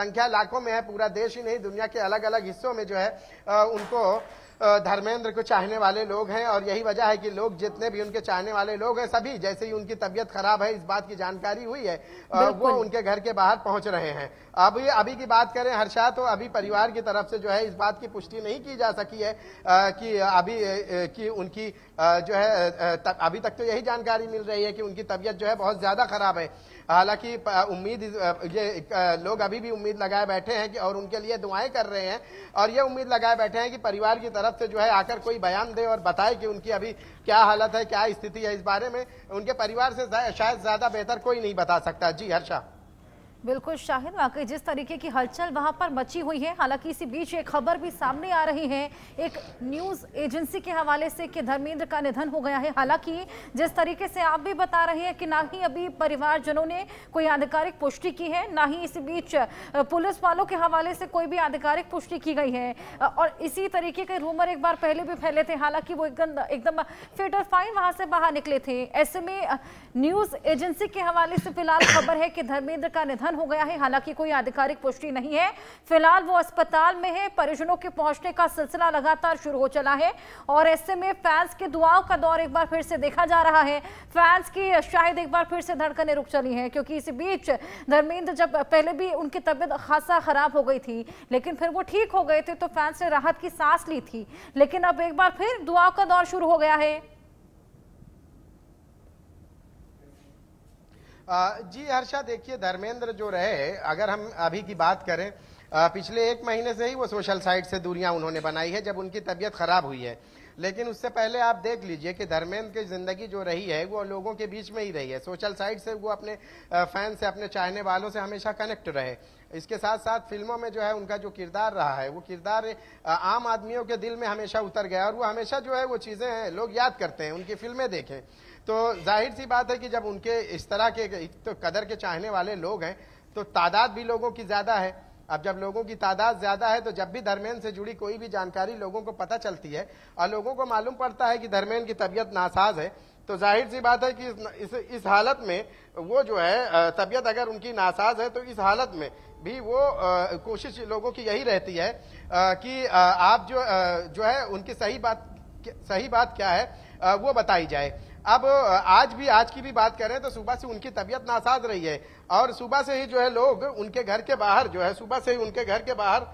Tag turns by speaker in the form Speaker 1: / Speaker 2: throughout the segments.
Speaker 1: संख्या लाखों में है। पूरा देश ही नहीं, दुनिया के अलग अलग हिस्सों में जो है उनको धर्मेंद्र को चाहने वाले लोग हैं। और यही वजह है कि लोग, जितने भी उनके चाहने वाले लोग हैं, सभी जैसे ही उनकी तबीयत खराब है, इस बात की जानकारी हुई है, वो उनके घर के बाहर पहुंच रहे हैं। अभी की बात करें हर्षा, तो अभी परिवार की तरफ से जो है इस बात की पुष्टि नहीं की जा सकी है कि अभी कि उनकी जो है अभी तक तो यही जानकारी मिल रही है कि उनकी तबीयत जो है बहुत ज्यादा खराब है। हालांकि उम्मीद, ये लोग अभी भी उम्मीद लगाए बैठे हैं कि, और उनके लिए दुआएं कर रहे हैं, और ये उम्मीद लगाए बैठे हैं कि परिवार की तरफ से जो है आकर कोई बयान दे और बताए कि उनकी अभी क्या हालत है, क्या स्थिति है। इस बारे में उनके परिवार से शायद ज्यादा बेहतर कोई नहीं बता सकता। जी हर्षा।
Speaker 2: बिल्कुल शाहिद, वाकई जिस तरीके की हलचल वहां पर मची हुई है, हालांकि इसी बीच एक खबर भी सामने आ रही है एक न्यूज एजेंसी के हवाले से कि धर्मेंद्र का निधन हो गया है। हालांकि जिस तरीके से आप भी बता रहे हैं कि ना ही अभी परिवारजनों ने कोई आधिकारिक पुष्टि की है, ना ही इसी बीच पुलिस वालों के हवाले से कोई भी आधिकारिक पुष्टि की गई है, और इसी तरीके के रूमर एक बार पहले भी फैले थे। हालांकि वो एकदम फिट और फाइन वहां से बाहर निकले थे। ऐसे में न्यूज एजेंसी के हवाले से फिलहाल खबर है कि धर्मेंद्र का निधन हो गया है। हालांकि कोई आधिकारिक पुष्टि नहीं है। फिलहाल वो अस्पताल में है। परिजनों के पहुंचने का सिलसिला लगातार शुरू हो चला है, और ऐसे में फैंस के दुआओं का दौर एक बार फिर से देखा जा रहा है। फैंस की शायद एक बार फिर से धड़कनें रुक चली हैं, क्योंकि इसी बीच धर्मेंद्र, जब पहले भी उनकी तबीयत खासा खराब हो गई थी, लेकिन फिर वो ठीक हो गए थे, तो फैंस ने राहत की सांस ली थी। लेकिन अब एक बार फिर दुआओं का दौर शुरू हो गया है।
Speaker 1: जी हर्षा, देखिए धर्मेंद्र जो रहे, अगर हम अभी की बात करें, पिछले 1 महीने से ही वो सोशल साइट से दूरियां उन्होंने बनाई है, जब उनकी तबीयत खराब हुई है। लेकिन उससे पहले आप देख लीजिए कि धर्मेंद्र की जिंदगी जो रही है वो लोगों के बीच में ही रही है। सोशल साइट से वो अपने फैन से, अपने चाहने वालों से हमेशा कनेक्ट रहे। इसके साथ साथ फिल्मों में जो है उनका जो किरदार रहा है, वो किरदार आम आदमियों के दिल में हमेशा उतर गया, और वो हमेशा जो है वो चीजें लोग याद करते हैं, उनकी फिल्में देखें। तो जाहिर सी बात है कि जब उनके इस तरह के तो कदर के चाहने वाले लोग हैं, तो तादाद भी लोगों की ज्यादा है। अब जब लोगों की तादाद ज्यादा है, तो जब भी धर्मेंद्र से जुड़ी कोई भी जानकारी लोगों को पता चलती है और लोगों को मालूम पड़ता है कि धर्मेंद्र की तबीयत नासाज है, तो जाहिर सी बात है कि इस हालत में वो जो है, तबीयत अगर उनकी नासाज है, तो इस हालत में भी वो कोशिश लोगों की यही रहती है कि आप जो है उनकी सही बात क्या है वो बताई जाए। अब आज की भी बात करें तो सुबह से उनकी तबीयत नासाज रही है, और सुबह से ही जो है लोग उनके घर के बाहर जो है, सुबह से ही उनके घर के बाहर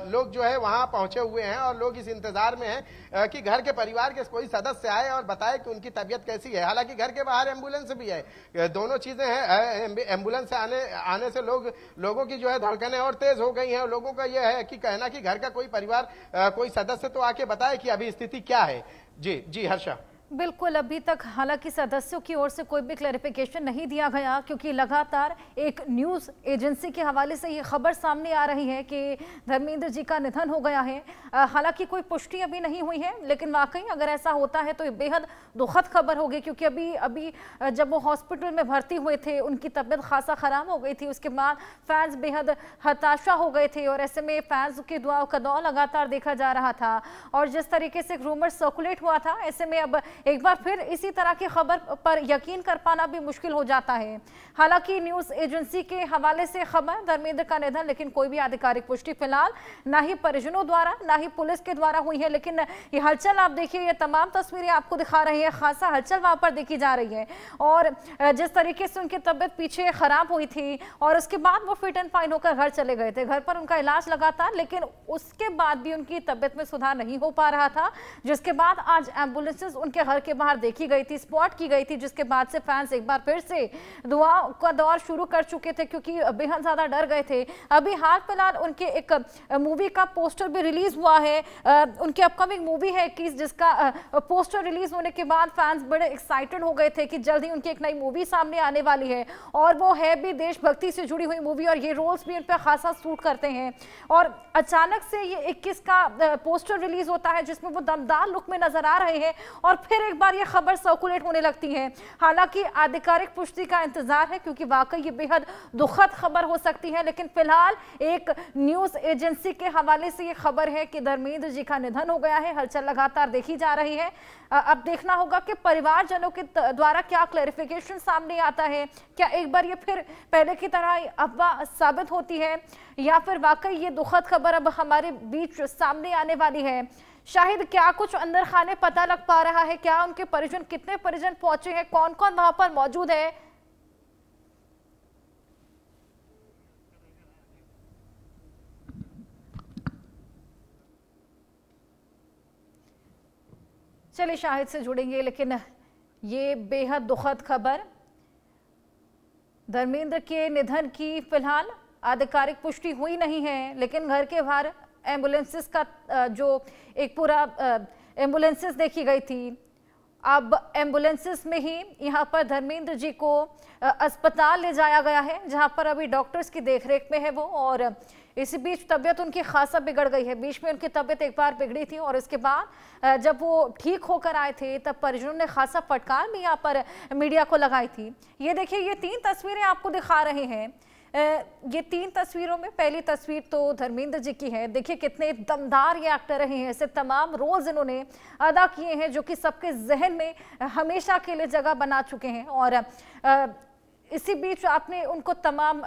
Speaker 1: लोग जो है वहां पहुंचे हुए हैं, और लोग इस इंतजार में हैं कि घर के परिवार के कोई सदस्य आए और बताए कि उनकी तबीयत कैसी है। हालांकि घर के बाहर एम्बुलेंस भी है, दोनों चीजें हैं। एम्बुलेंस से आने से लोगों की जो है धड़कनें और तेज हो गई हैं, और लोगों का यह है कि कहना कि घर का कोई परिवार, कोई सदस्य तो आके बताए कि अभी स्थिति क्या है। जी हर्षा।
Speaker 2: बिल्कुल, अभी तक हालांकि सदस्यों की ओर से कोई भी क्लैरिफिकेशन नहीं दिया गया, क्योंकि लगातार एक न्यूज़ एजेंसी के हवाले से ये खबर सामने आ रही है कि धर्मेंद्र जी का निधन हो गया है। हालांकि कोई पुष्टि अभी नहीं हुई है, लेकिन वाकई अगर ऐसा होता है तो ये बेहद दुखद खबर होगी, क्योंकि अभी जब वो हॉस्पिटल में भर्ती हुए थे, उनकी तबीयत खासा ख़राब हो गई थी। उसके बाद फैंस बेहद हताशा हो गए थे, और ऐसे में फैंस की दुआओं का दौर लगातार देखा जा रहा था। और जिस तरीके से रूमर सर्कुलेट हुआ था, ऐसे में अब एक बार फिर इसी तरह की खबर पर यकीन कर पाना भी मुश्किल हो जाता है। हालांकि न्यूज़ एजेंसी के हवाले से खबर धर्मेंद्र का निधन, लेकिन कोई भी आधिकारिक पुष्टि फिलहाल ना ही परिजनों द्वारा ना ही पुलिस के द्वारा हुई है। लेकिन ये हलचल आप देखिए, ये तमाम तस्वीरें आपको दिखा रही है, खासा हलचल वहां पर देखी जा रही है। और जिस तरीके से उनकी तबीयत पीछे खराब हुई थी, और उसके बाद वो फिट एंड फाइन होकर घर चले गए थे, घर पर उनका इलाज लगातार, लेकिन उसके बाद भी उनकी तबीयत में सुधार नहीं हो पा रहा था, जिसके बाद आज एम्बुलेंसेज उनके घर के बाहर देखी गई थी, स्पॉट की गई थी, जिसके बाद से फैंस एक बार फिर से दुआ का दौर शुरू कर चुके थे, क्योंकि बेहद ज्यादा डर गए थे। अभी हाल फिलहाल उनके एक मूवी का पोस्टर भी रिलीज हुआ है, उनकी अपकमिंग मूवी है कि जिसका पोस्टर रिलीज होने के बाद फैंस बड़े एक्साइटेड हो गए थे कि जल्द ही उनकी एक नई मूवी सामने आने वाली है, और वो है भी देशभक्ति से जुड़ी हुई मूवी, और ये रोल्स भी उन पर खासा सूट करते हैं। और अचानक से ये 21 का पोस्टर रिलीज होता है, जिसमें वो दमदार लुक में नजर आ रहे हैं, और फिर एक बार ये खबर सर्कुलेट होने लगती है। हालांकि आधिकारिक पुष्टि का इंतजार है क्योंकि वाकई ये बेहद दुखद खबर हो सकती है, लेकिन फिलहाल एक न्यूज एजेंसी के हवाले से ये खबर है कि धर्मेंद्र जी का निधन हो गया है। हलचल लगातार देखी जा रही है। अब देखना होगा कि परिवारजनों के द्वारा क्या क्लैरिफिकेशन सामने आता है। क्या एक बार ये फिर पहले की तरह अफवाह साबित होती है या फिर वाकई ये दुखद खबर अब हमारे बीच सामने आने वाली है। शाहिद, क्या कुछ अंदर खाने पता लग पा रहा है? क्या उनके परिजन, कितने परिजन पहुंचे हैं, कौन कौन वहां पर मौजूद है? चलिए शाहिद से जुड़ेंगे, लेकिन ये बेहद दुखद खबर धर्मेंद्र के निधन की फिलहाल आधिकारिक पुष्टि हुई नहीं है, लेकिन घर के बाहर एम्बुलेंसेस का जो एक पूरा एम्बुलेंसेस देखी गई थी, अब एम्बुलेंसेस में ही यहाँ पर धर्मेंद्र जी को अस्पताल ले जाया गया है, जहाँ पर अभी डॉक्टर्स की देखरेख में है वो। और इसी बीच तबीयत उनकी खासा बिगड़ गई है। बीच में उनकी तबीयत एक बार बिगड़ी थी और इसके बाद जब वो ठीक होकर आए थे तब परिजनों ने खासा फटकार भी यहाँ पर मीडिया को लगाई थी। ये देखिए, ये 3 तस्वीरें आपको दिखा रहे हैं। ये 3 तस्वीरों में पहली तस्वीर तो धर्मेंद्र जी की है। देखिए कितने दमदार ये एक्टर रहे हैं। ऐसे तमाम रोल्स इन्होंने अदा किए हैं जो कि सबके जहन में हमेशा के लिए जगह बना चुके हैं। और इसी बीच आपने उनको तमाम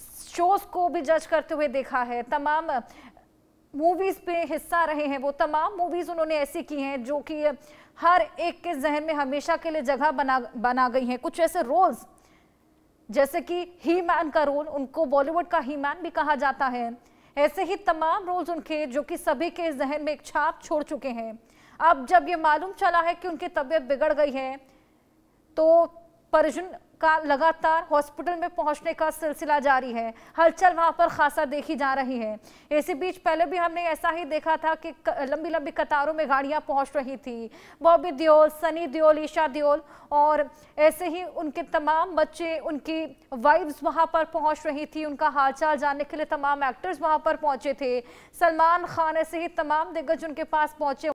Speaker 2: शोज को भी जज करते हुए देखा है, तमाम मूवीज पे हिस्सा रहे हैं। वो तमाम मूवीज उन्होंने ऐसी की हैं जो कि हर एक के जहन में हमेशा के लिए जगह बना गई हैं। कुछ ऐसे रोल्स जैसे कि ही मैन का रोल, उनको बॉलीवुड का ही मैन भी कहा जाता है। ऐसे ही तमाम रोल्स उनके जो कि सभी के जहन में एक छाप छोड़ चुके हैं। अब जब ये मालूम चला है कि उनकी तबीयत बिगड़ गई है तो परिजन का लगातार हॉस्पिटल में पहुंचने का सिलसिला जारी है। हलचल वहां पर खासा देखी जा रही है। इसी बीच पहले भी हमने ऐसा ही देखा था कि लंबी लंबी कतारों में गाड़ियां पहुंच रही थी। बॉबी देओल, सनी देओल, ईशा देओल और ऐसे ही उनके तमाम बच्चे, उनकी वाइफ्स वहां पर पहुंच रही थी। उनका हालचाल जानने के लिए तमाम एक्टर्स वहां पर पहुंचे थे। सलमान खान, ऐसे ही तमाम दिग्गज उनके पास पहुंचे।